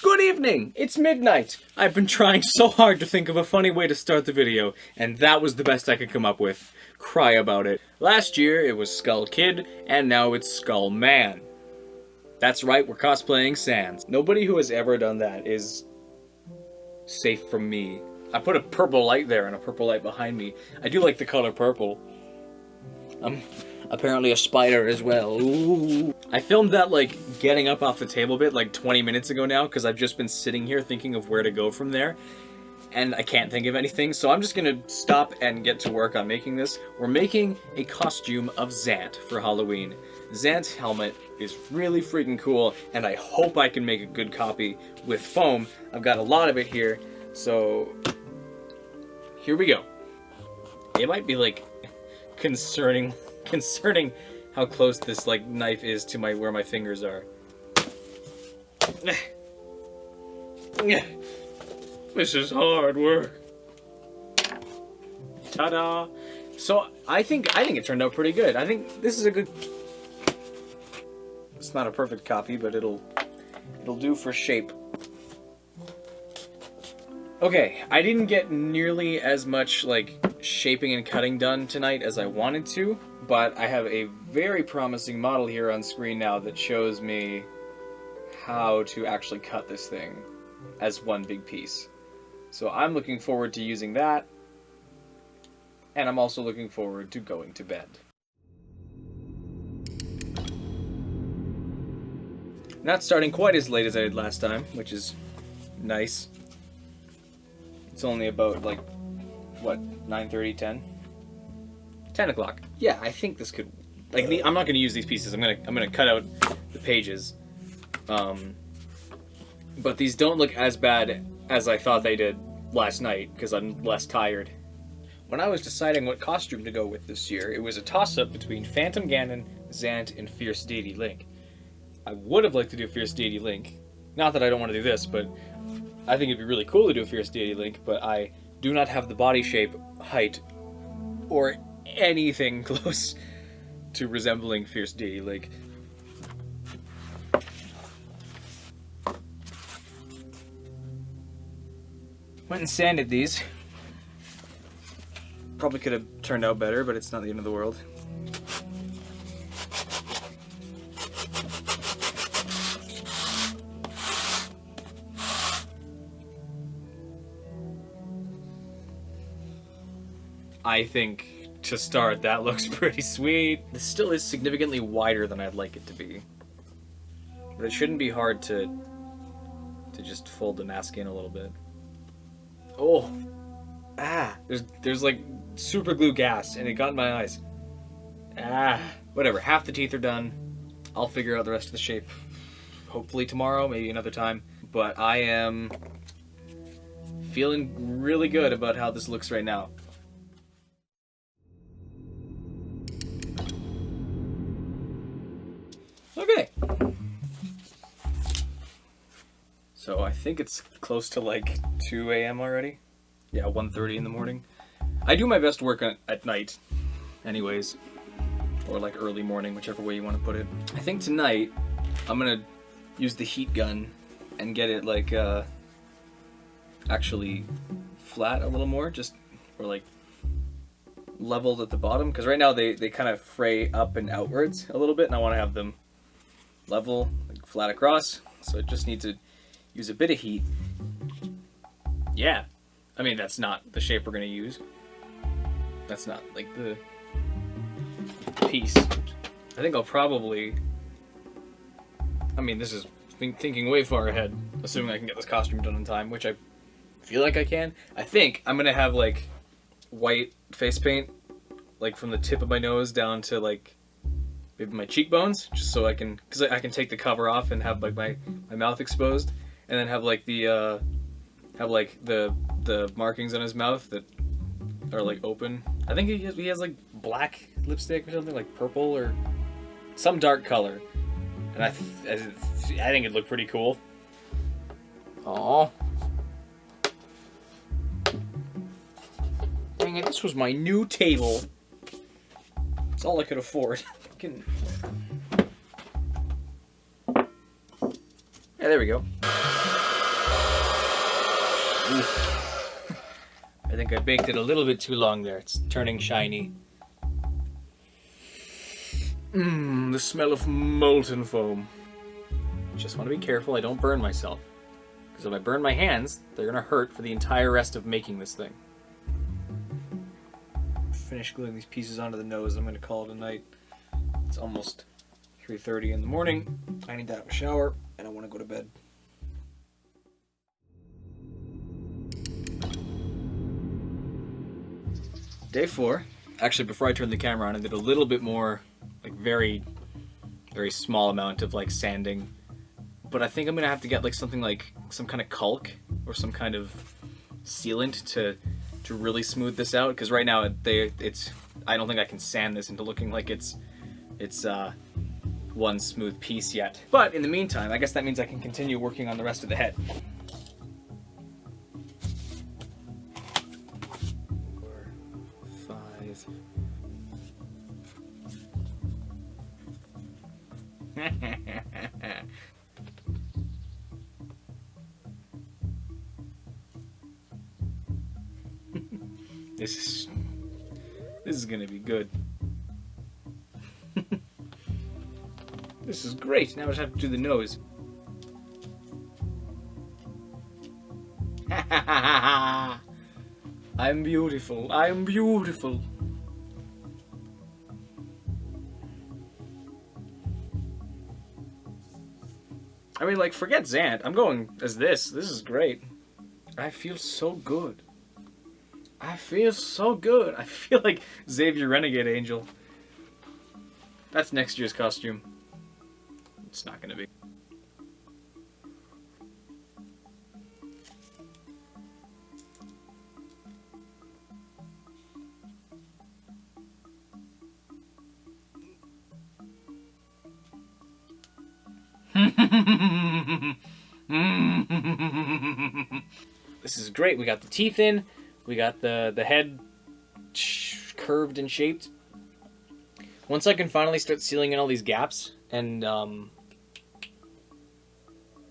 Good evening! It's midnight! I've been trying so hard to think of a funny way to start the video, and that was the best I could come up with. Cry about it. Last year it was Skull Kid, and now it's Skull Man. That's right, we're cosplaying Sans. Nobody who has ever done that is safe from me. I put a purple light there and a purple light behind me. I do like the color purple. I'm apparently a spider as well. Ooh. I filmed that, like, getting up off the table bit like 20 minutes ago now, because I've just been sitting here thinking of where to go from there, and I can't think of anything, so I'm just gonna stop and get to work on making this. We're making a costume of Zant for Halloween. Zant's helmet is really freaking cool, and I hope I can make a good copy with foam. I've got a lot of it here, so here we go. It might be, like, concerning how close this, like, knife is to where my fingers are. This is hard work. Ta-da! So I think it turned out pretty good. I think this is a good. It's not a perfect copy, but it'll do for shape. Okay, I didn't get nearly as much, like, shaping and cutting done tonight as I wanted to, but I have a very promising model here on screen now that shows me how to actually cut this thing as one big piece. So I'm looking forward to using that, and I'm also looking forward to going to bed. Not starting quite as late as I did last time, which is nice. It's only about, like, what, 9:30, 10? 10 o'clock. Yeah, I think this could, like, I'm not gonna use these pieces. I'm gonna cut out the pages. But these don't look as bad as I thought they did last night, because I'm less tired. When I was deciding what costume to go with this year, it was a toss-up between Phantom Ganon, Zant, and Fierce Deity Link. I would have liked to do Fierce Deity Link. Not that I don't want to do this, but I think it'd be really cool to do a Fierce Deity Link, but I do not have the body shape, height, or anything close to resembling Fierce Deity Link. Went and sanded these. Probably could have turned out better, but it's not the end of the world. I think, to start, that looks pretty sweet. This still is significantly wider than I'd like it to be. But it shouldn't be hard to just fold the mask in a little bit. Oh! Ah! There's like super glue gas, and it got in my eyes. Ah! Whatever, half the teeth are done. I'll figure out the rest of the shape. Hopefully tomorrow, maybe another time. But I am feeling really good about how this looks right now. Okay. So I think it's close to like 2 a.m. already. Yeah, 1:30 in the morning. I do my best work at night, anyways. Or like early morning, whichever way you want to put it. I think tonight I'm gonna use the heat gun and get it like actually flat a little more, or like leveled at the bottom. Because right now they kind of fray up and outwards a little bit, and I want to have them level, like flat across. So it just needs to use a bit of heat. Yeah, I mean, that's not the shape we're gonna use. That's not like the piece. I think I'll probably, I mean, this is thinking way far ahead, assuming I can get this costume done in time, which I feel like I can. I think I'm gonna have like white face paint, like from the tip of my nose down to like maybe my cheekbones, just so I can, because I can take the cover off and have like my mouth exposed, and then have like the markings on his mouth that are like open. I think he has like black lipstick or something, like purple or some dark color, and I think it'd look pretty cool. Aww. Dang it, this was my new table. It's all I could afford. Yeah, there we go. Oof. I think I baked it a little bit too long there. It's turning shiny. The smell of molten foam. Just want to be careful I don't burn myself. Because if I burn my hands, they're going to hurt for the entire rest of making this thing. Finish gluing these pieces onto the nose. I'm going to call it a night. It's almost 3:30 in the morning. I need to have a shower, and I want to go to bed. Day 4. Actually, before I turned the camera on, I did a little bit more, like very small amount of like sanding. But I think I'm gonna have to get like something like some kind of caulk or some kind of sealant to really smooth this out. Because right now I don't think I can sand this into looking like it's one smooth piece yet. But in the meantime, I guess that means I can continue working on the rest of the head. 4, 5. This is gonna be good. This is great. Now I just have to do the nose. I'm beautiful. I am beautiful. I mean, like, forget Zant. I'm going as this. This is great. I feel so good. I feel so good. I feel like Xavier Renegade Angel. That's next year's costume. It's not gonna be. This is great. We got the teeth in. We got the head curved and shaped. Once I can finally start sealing in all these gaps and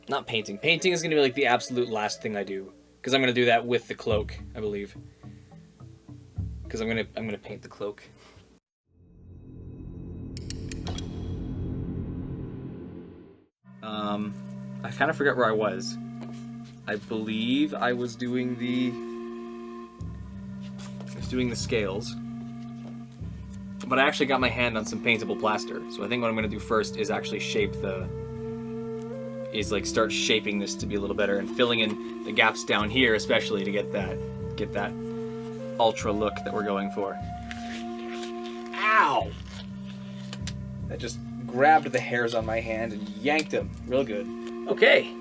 not painting. Painting is gonna be like the absolute last thing I do, because I'm gonna do that with the cloak, I believe. Because I'm gonna paint the cloak. I kind of forgot where I was. I believe I was doing the scales, but I actually got my hand on some paintable plaster. So I think what I'm gonna do first is actually start shaping this to be a little better and filling in the gaps down here, especially to get that ultra look that we're going for. Ow! That just grabbed the hairs on my hand and yanked them real good. Okay.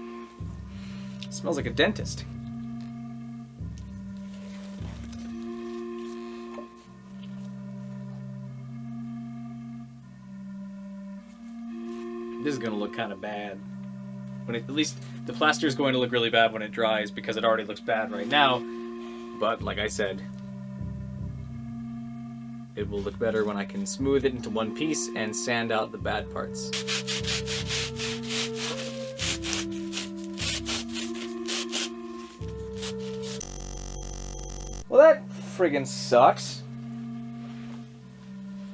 Smells like a dentist. This is gonna look kind of bad. At least the plaster is going to look really bad when it dries, because it already looks bad right now. But like I said, it will look better when I can smooth it into one piece and sand out the bad parts. Well, that friggin' sucks.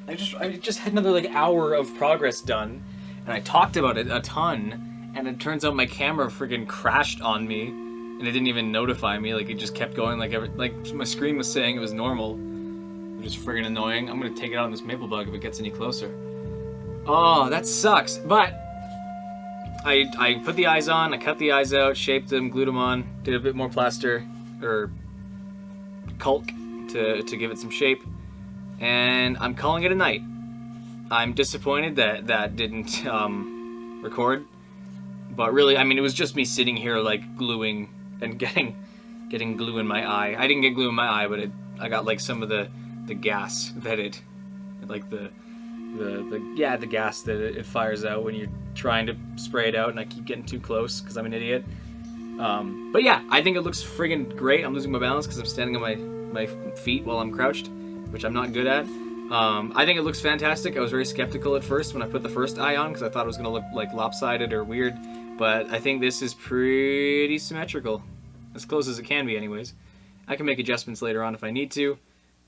I just had another like hour of progress done, and I talked about it a ton, and it turns out my camera friggin' crashed on me, and it didn't even notify me. Like, it just kept going like my screen was saying it was normal, which is friggin' annoying. I'm gonna take it out on this maple bug if it gets any closer. Oh, that sucks. But I put the eyes on, I cut the eyes out, shaped them, glued them on, did a bit more plaster or caulk to give it some shape, and I'm calling it a night. I'm disappointed that didn't record, but really, I mean, it was just me sitting here like gluing and getting glue in my eye. I didn't get glue in my eye, but I got like some of the gas that the gas that it fires out when you're trying to spray it out, and I keep getting too close because I'm an idiot. But yeah, I think it looks friggin' great. I'm losing my balance because I'm standing on my feet while I'm crouched, which I'm not good at. I think it looks fantastic. I was very skeptical at first when I put the first eye on because I thought it was going to look like lopsided or weird, but I think this is pretty symmetrical. as close as it can be anyways. I can make adjustments later on if I need to,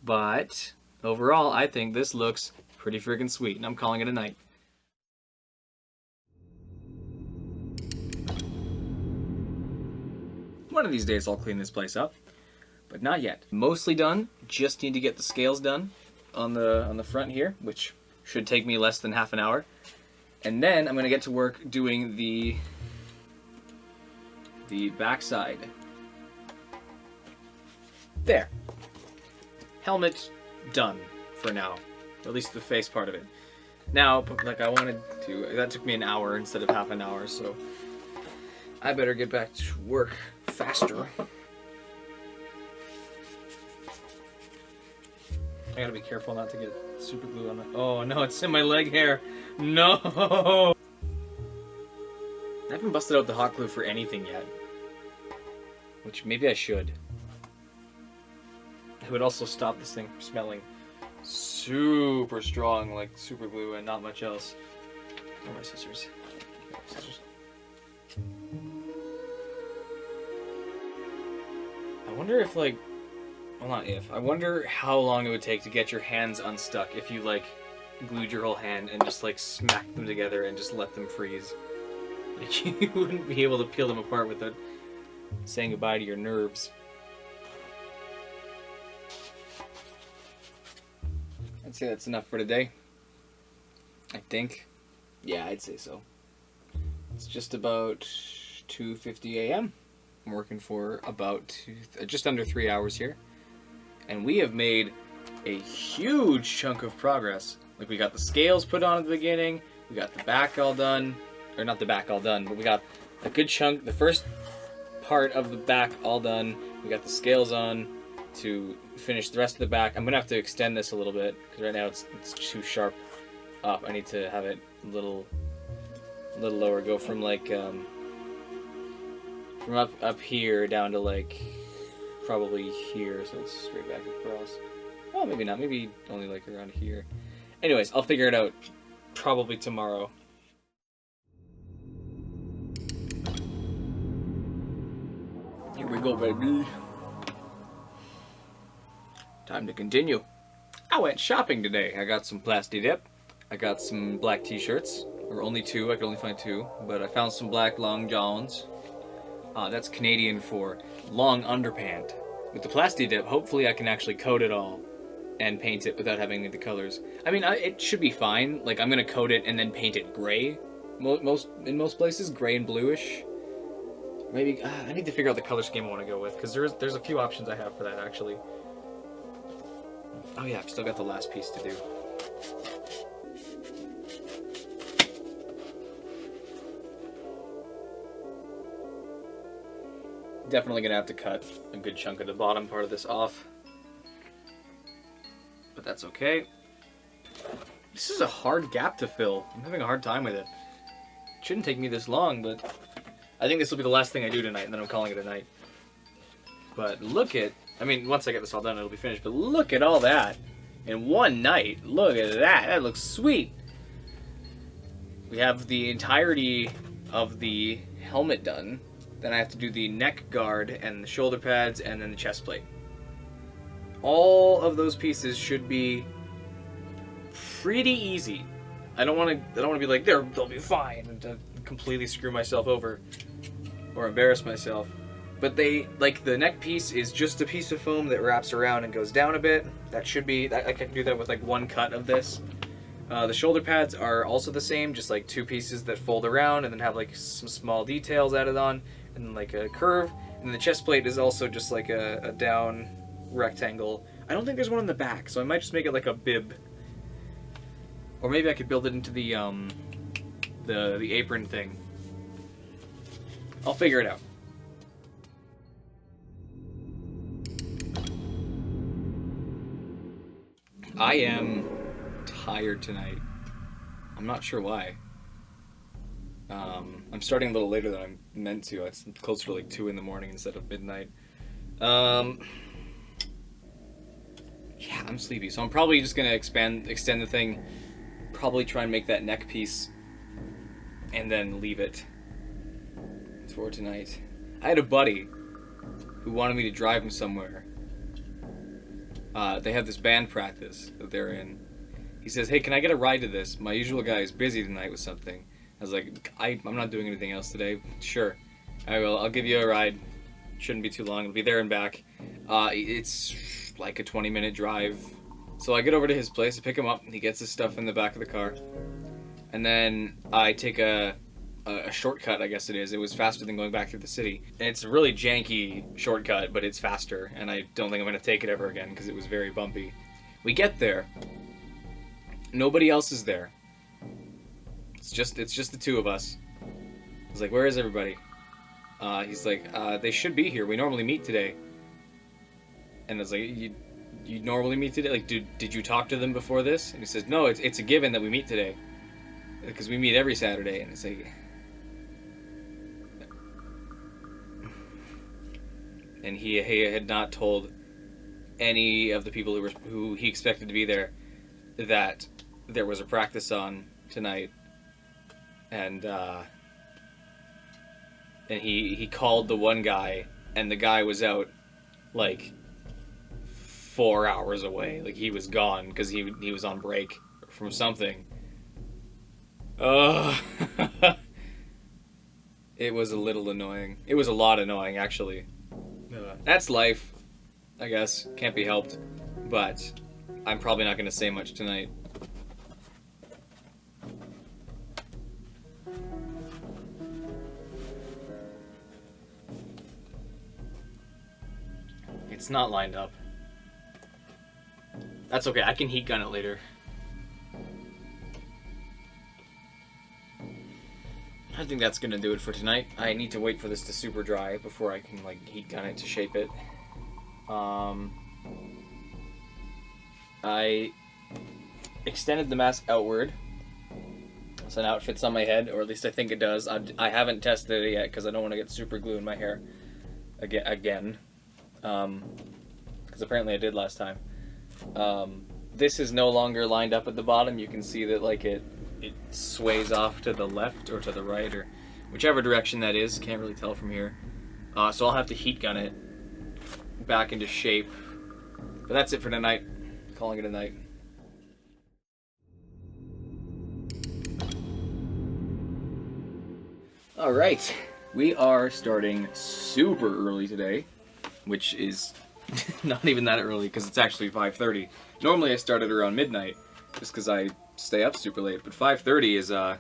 but overall I think this looks pretty freaking sweet, and I'm calling it a night. One of these days I'll clean this place up, but not yet. Mostly done, just need to get the scales done on the front here, which should take me less than half an hour. And then I'm gonna get to work doing the backside. There. Helmet done for now. At least the face part of it. Now, like I wanted to, that took me an hour instead of half an hour, so I better get back to work faster. I gotta be careful not to get super glue on my... Oh no, it's in my leg hair. No! I haven't busted out the hot glue for anything yet. Which maybe I should. It would also stop this thing from smelling super strong, like super glue and not much else. Where are my scissors? I wonder if, like, well, not if, I wonder how long it would take to get your hands unstuck if you, like, glued your whole hand and just, like, smacked them together and just let them freeze. Like, you wouldn't be able to peel them apart without saying goodbye to your nerves. I'd say that's enough for today. I think. Yeah, I'd say so. It's just about 2:50 a.m. I'm working for about just under 3 hours here. And we have made a huge chunk of progress. Like, we got the scales put on at the beginning, we got the back all done, or not the back all done, but we got a good chunk, the first part of the back all done, we got the scales on to finish the rest of the back. I'm gonna have to extend this a little bit, because right now it's too sharp up. I need to have it a little lower, go from like, from up here down to like, probably here, so it's straight back across. Oh, maybe not, maybe only like around here. Anyways, I'll figure it out probably tomorrow. Here we go, baby. Time to continue. I went shopping today. I got some Plasti Dip. I got some black t-shirts, or only two, I could only find two, but I found some black long johns. That's Canadian for long underpant. With the Plasti Dip, hopefully I can actually coat it all and paint it without having any of the colors. I mean, it should be fine. Like, I'm gonna coat it and then paint it gray. In most places, gray and bluish. Maybe, I need to figure out the color scheme I want to go with, because there's a few options I have for that, actually. Oh yeah, I've still got the last piece to do. Definitely gonna have to cut a good chunk of the bottom part of this off. But that's okay. This is a hard gap to fill. I'm having a hard time with it. It shouldn't take me this long, but I think this will be the last thing I do tonight, and then I'm calling it a night. But look at, I mean, once I get this all done, it'll be finished, but look at all that in one night. Look at that. That looks sweet. We have the entirety of the helmet done. Then I have to do the neck guard and the shoulder pads and then the chest plate. All of those pieces should be pretty easy. I don't want to be like, they'll be fine, and to completely screw myself over or embarrass myself. But like, the neck piece is just a piece of foam that wraps around and goes down a bit. That should be, I can do that with like one cut of this. The shoulder pads are also the same, just like two pieces that fold around and then have like some small details added on and like a curve. And the chest plate is also just like a down rectangle. I don't think there's one in the back, so I might just make it like a bib. Or maybe I could build it into the apron thing. I'll figure it out. I am tired tonight. I'm not sure why. I'm starting a little later than I'm meant to. It's closer to like 2 in the morning instead of midnight. Yeah, I'm sleepy, so I'm probably just gonna extend the thing. Probably try and make that neck piece, and then leave it for tonight. I had a buddy who wanted me to drive him somewhere. They have this band practice that they're in. He says, "Hey, can I get a ride to this? My usual guy is busy tonight with something." I was like, I'm not doing anything else today. Sure. I will. I'll give you a ride. Shouldn't be too long. It'll be there and back. It's like a 20-minute drive. So I get over to his place, I pick him up, and he gets his stuff in the back of the car. And then I take a shortcut, I guess it is. It was faster than going back through the city. And it's a really janky shortcut, but it's faster. And I don't think I'm going to take it ever again because it was very bumpy. We get there. Nobody else is there. It's just the two of us. I was like, "Where is everybody?" He's like, "They should be here. We normally meet today." And I was like, You normally meet today? Like, did you talk to them before this?" And he says, "No, it's a given that we meet today. Because we meet every Saturday." And it's like... And he had not told any of the people who he expected to be there that there was a practice on tonight. And he called the one guy, and the guy was out like 4 hours away. Like, he was gone because he was on break from something. It was a little annoying. It was a lot annoying, actually. That's life, I guess. Can't be helped. But I'm probably not going to say much tonight. It's not lined up. That's okay, I can heat gun it later. I think that's gonna do it for tonight. I need to wait for this to super dry before I can like heat gun it to shape it. I extended the mask outward, so now it fits on my head, or at least I think it does. I haven't tested it yet because I don't want to get super glue in my hair again. Because apparently I did last time. This is no longer lined up at the bottom. You can see that like it sways off to the left or to the right, or whichever direction that is. Can't really tell from here. So I'll have to heat gun it back into shape. But that's it for tonight. Calling it a night. Alright, we are starting super early today, which is not even that early because it's actually 5:30. Normally I start at around midnight just because I stay up super late, but 5:30 is where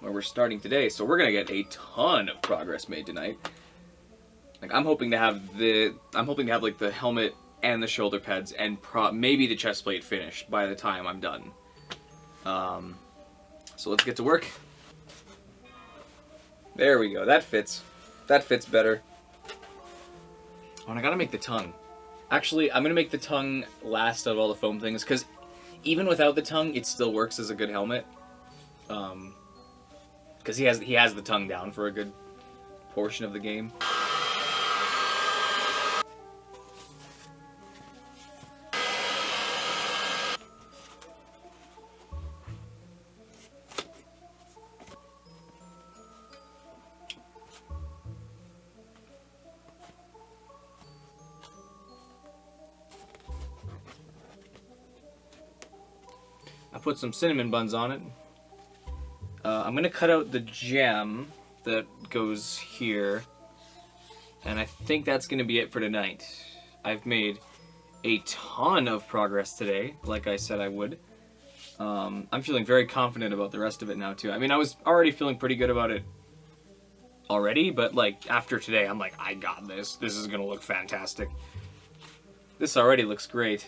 we're starting today, so we're gonna get a ton of progress made tonight. Like, I'm hoping to have like the helmet and the shoulder pads and maybe the chest plate finished by the time I'm done. So let's get to work. There we go. That fits. That fits better. Oh, and I gotta make the tongue. Actually, I'm gonna make the tongue last of all the foam things, because even without the tongue, it still works as a good helmet. Because he has the tongue down for a good portion of the game. I put some cinnamon buns on it. I'm gonna cut out the gem that goes here, and I think that's gonna be it for tonight. I've made a ton of progress today, like I said I would. I'm feeling very confident about the rest of it now too. I mean, I was already feeling pretty good about it already, but like after today, I'm like, I got this. This is gonna look fantastic. This already looks great.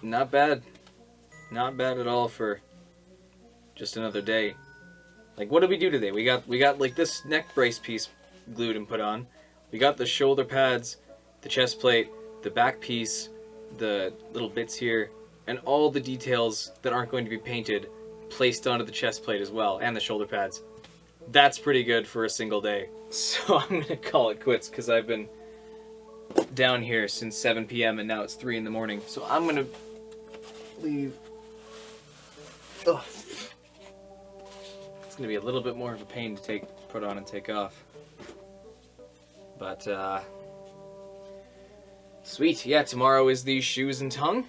Not bad. Not bad at all for just another day. Like, what did we do today? We got like this neck brace piece glued and put on. We got the shoulder pads, the chest plate, the back piece, the little bits here, and all the details that aren't going to be painted placed onto the chest plate as well, and the shoulder pads. That's pretty good for a single day. So I'm gonna call it quits because I've been down here since 7 p.m. and now it's 3 in the morning. So I'm gonna leave. Ugh. It's gonna be a little bit more of a pain to put on and take off. But sweet, yeah. Tomorrow is the shoes and tongue,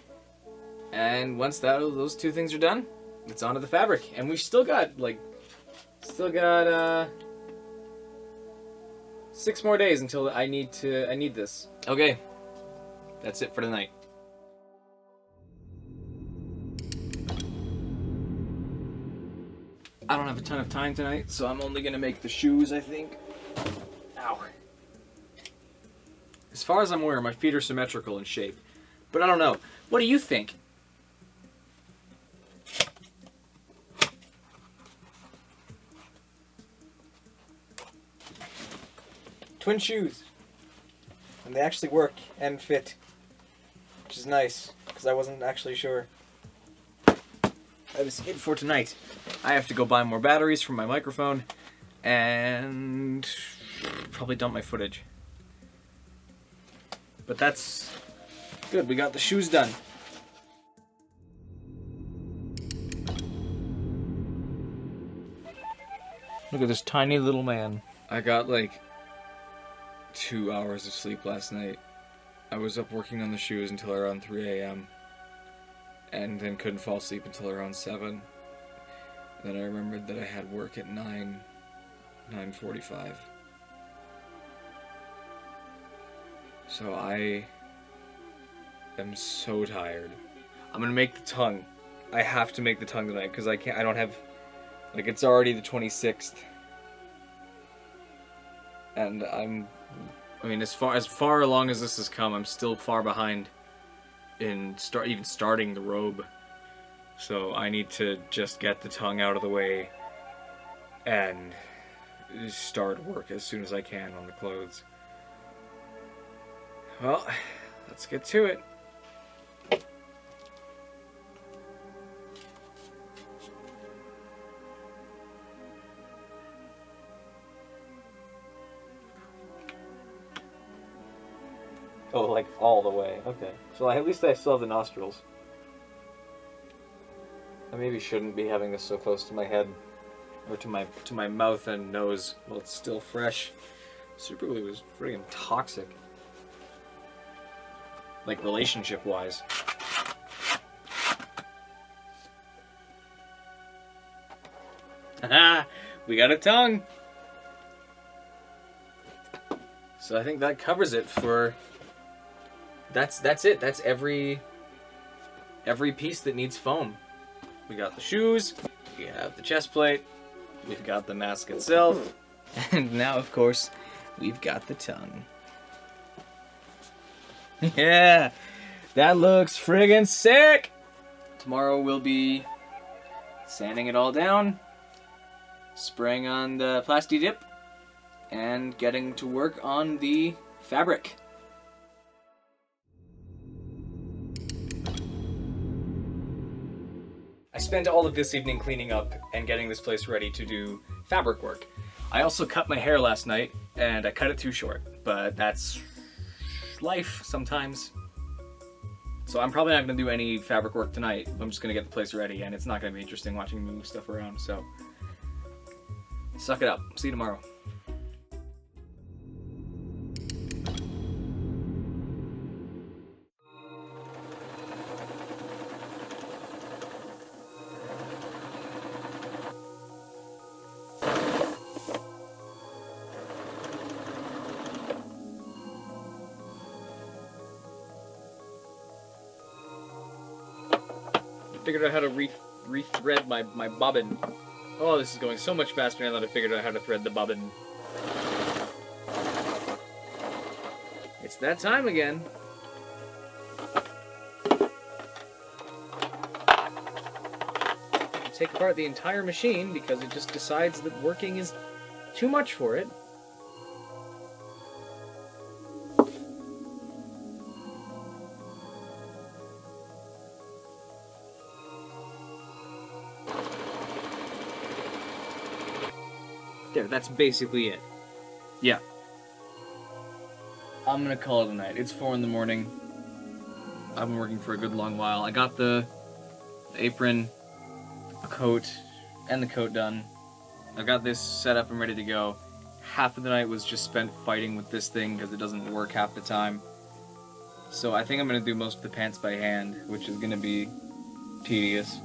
and once those two things are done, it's onto the fabric. And we've still got 6 more days until I need this. Okay, that's it for tonight. I don't have a ton of time tonight, so I'm only gonna make the shoes, I think. Ow. As far as I'm aware, my feet are symmetrical in shape, but I don't know. What do you think? Twin shoes. And they actually work and fit, which is nice, because I wasn't actually sure. That is it for tonight. I have to go buy more batteries for my microphone, and probably dump my footage. But that's good, we got the shoes done. Look at this tiny little man. I got like 2 hours of sleep last night. I was up working on the shoes until around 3 a.m. and then couldn't fall asleep until around 7. Then I remembered that I had work at 9:45. So I am so tired. I'm gonna make the tongue. I have to make the tongue tonight because I don't have, like, it's already the 26th. And I mean, as far along as this has come, I'm still far behind in even starting the robe. So I need to just get the tongue out of the way and start work as soon as I can on the clothes. Well, let's get to it. Oh, like all the way. Okay. So at least I still have the nostrils. I maybe shouldn't be having this so close to my head, or to my mouth and nose while it's still fresh. Super glue is friggin' toxic. Like, relationship-wise. Haha! We got a tongue! So I think that covers it for... That's it. That's every piece that needs foam. We got the shoes, we have the chest plate, we've got the mask itself, and now, of course, we've got the tongue. Yeah, that looks friggin' sick! Tomorrow we'll be sanding it all down, spraying on the Plasti Dip, and getting to work on the fabric. I spent all of this evening cleaning up and getting this place ready to do fabric work. I also cut my hair last night, and I cut it too short, but that's life sometimes. So I'm probably not going to do any fabric work tonight. I'm just going to get the place ready, and it's not going to be interesting watching me move stuff around, so suck it up. See you tomorrow. Figured out how to re-thread my bobbin. Oh, this is going so much faster now that I figured out how to thread the bobbin. It's that time again. You take apart the entire machine because it just decides that working is too much for it. There, that's basically it. Yeah. I'm gonna call it a night. It's 4 in the morning. I've been working for a good long while. I got the apron, the coat, and the coat done. I've got this set up and ready to go. Half of the night was just spent fighting with this thing because it doesn't work half the time. So I think I'm gonna do most of the pants by hand, which is gonna be tedious.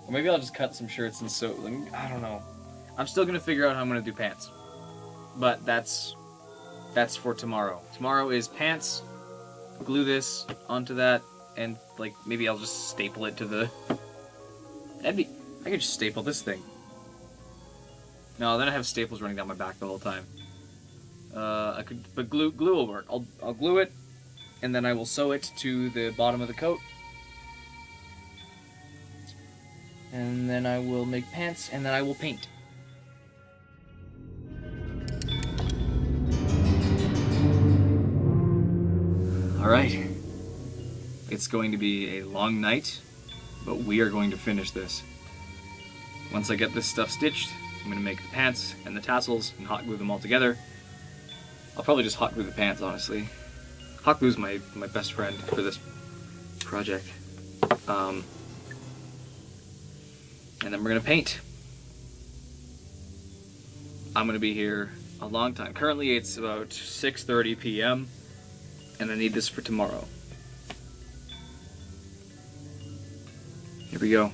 Or maybe I'll just cut some shirts and sew. I don't know. I'm still gonna figure out how I'm gonna do pants. But that's for tomorrow. Tomorrow is pants, glue this onto that, and like maybe I'll just staple it to the... I could just staple this thing. No, then I have staples running down my back the whole time. But glue will work. I'll glue it, and then I will sew it to the bottom of the coat. And then I will make pants, and then I will paint. Alright. It's going to be a long night, but we are going to finish this. Once I get this stuff stitched, I'm going to make the pants and the tassels and hot glue them all together. I'll probably just hot glue the pants, honestly. Hot glue is my best friend for this project. And then we're going to paint. I'm going to be here a long time. Currently it's about 6:30 p.m. and I need this for tomorrow. Here we go.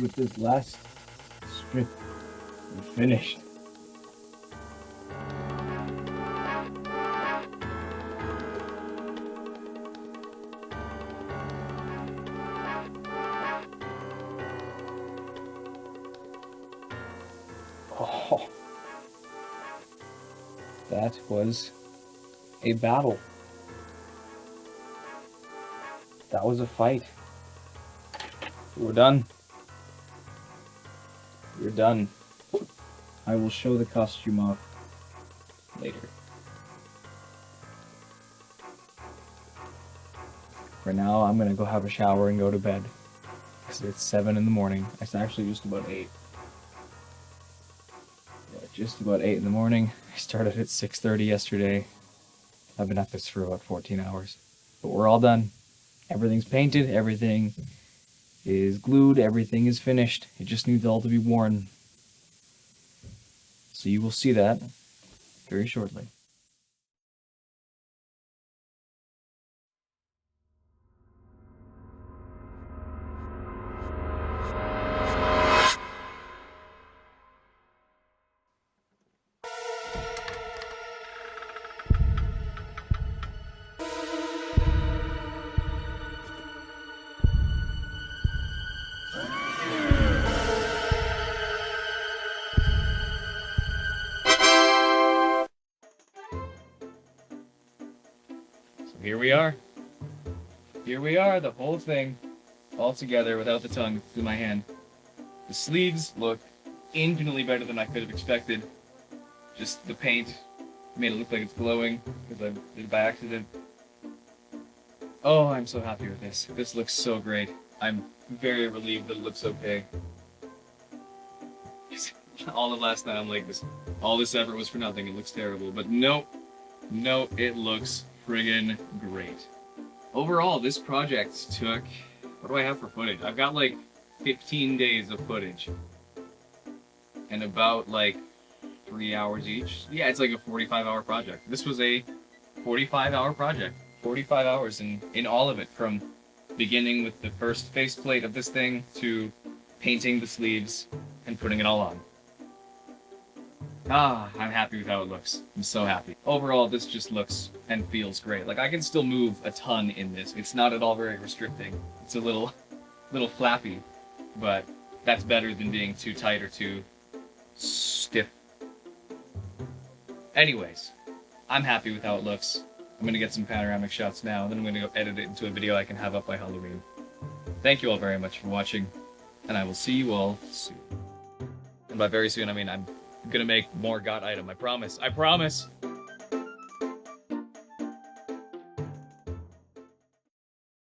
With this last strip, we're finished. That was a battle. That was a fight. We're done. We're done. I will show the costume off later. For now, I'm gonna go have a shower and go to bed. Because it's 7 in the morning. It's actually just about 8. Yeah, just about 8 in the morning. I started at 6:30 yesterday. I've been at this for about 14 hours. But we're all done. Everything's painted, everything is glued, everything is finished. It just needs all to be worn. So you will see that very shortly. So here we are. Here we are, the whole thing, all together without the tongue through my hand. The sleeves look infinitely better than I could have expected. Just the paint made it look like it's glowing because I did it by accident. Oh, I'm so happy with this. This looks so great. I'm very relieved that it looks okay. All of last night I'm like, all this effort was for nothing. It looks terrible, but nope, it looks friggin' great. Overall, this project took, what do I have for footage? I've got like 15 days of footage and about like 3 hours each. Yeah, it's like a 45-hour project. This was a 45-hour project. 45 hours in all of it, from beginning with the first faceplate of this thing to painting the sleeves and putting it all on. I'm happy with how it looks. I'm so happy. Overall, this just looks and feels great. Like, I can still move a ton in this. It's not at all very restricting. It's a little flappy, but that's better than being too tight or too stiff. Anyways, I'm happy with how it looks. I'm gonna get some panoramic shots now, and then I'm gonna go edit it into a video I can have up by Halloween. Thank you all very much for watching, and I will see you all soon. And by very soon, I mean I'm gonna make more got item. I promise. I promise.